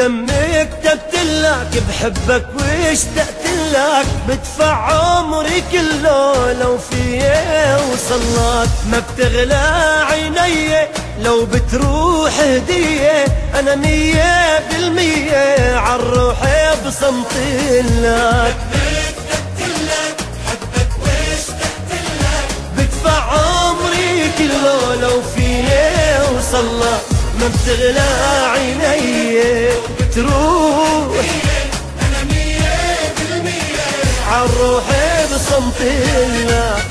بدمي كتبت لك بحبك واشتقت لك، بدفع عمري كله لو فيه وصلك. ما بتغلى عيني لو بتروح هدية، أنا 100% عالروح بصمت لك. بدفع عمري كله لو فيه وصلك. ما بتغلى عيني بتروح، أنا 100% عالروح بصمت لك.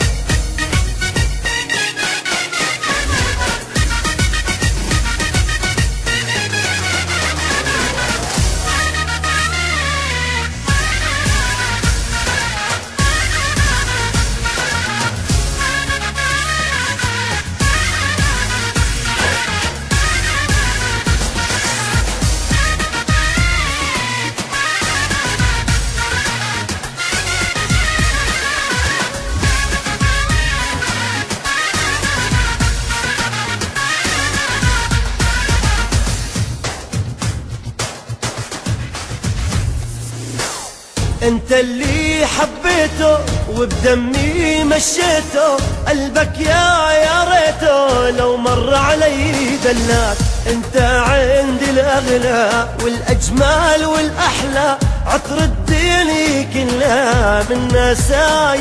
انت اللي حبيته وبدمي مشيته، قلبك يا ريته لو مر علي دلاك. انت عندي الاغلى والاجمل والاحلى، عطر الدنيا كلها من ناس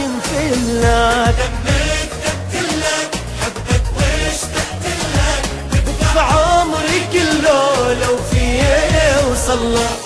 ينفلك. دمي كتبت لك حبك واشتقت لك، بدفع عمري كله لو فيه وصلك.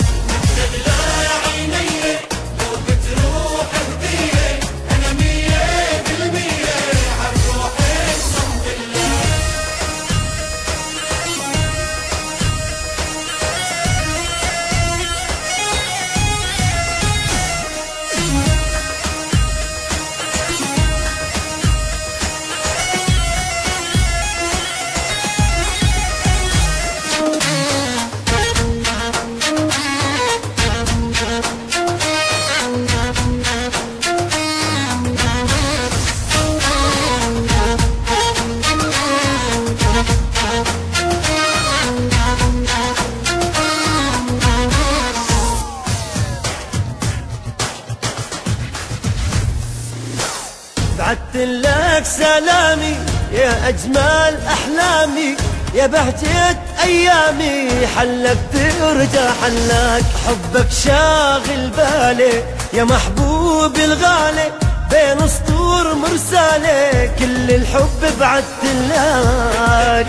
بعت لك سلامي يا أجمل أحلامي، يا بهجة أيامي حلك ترجع حلك. حبك شاغل بالي يا محبوب الغالي، بين سطور مرسالة كل الحب بعت لك.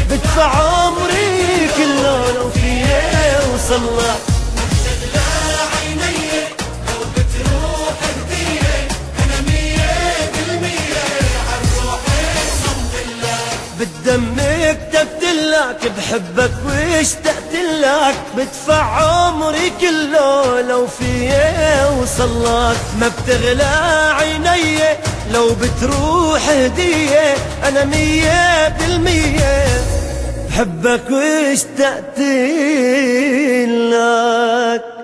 بدفع عمري كله لو فيه وصلك. بدمي كتبت لك بحبك واشتقت لك، بدفع عمري كله لو فيه وصلك. ما بتغلى عيني لو بتروح هدية، أنا 100% بحبك واشتقت لك.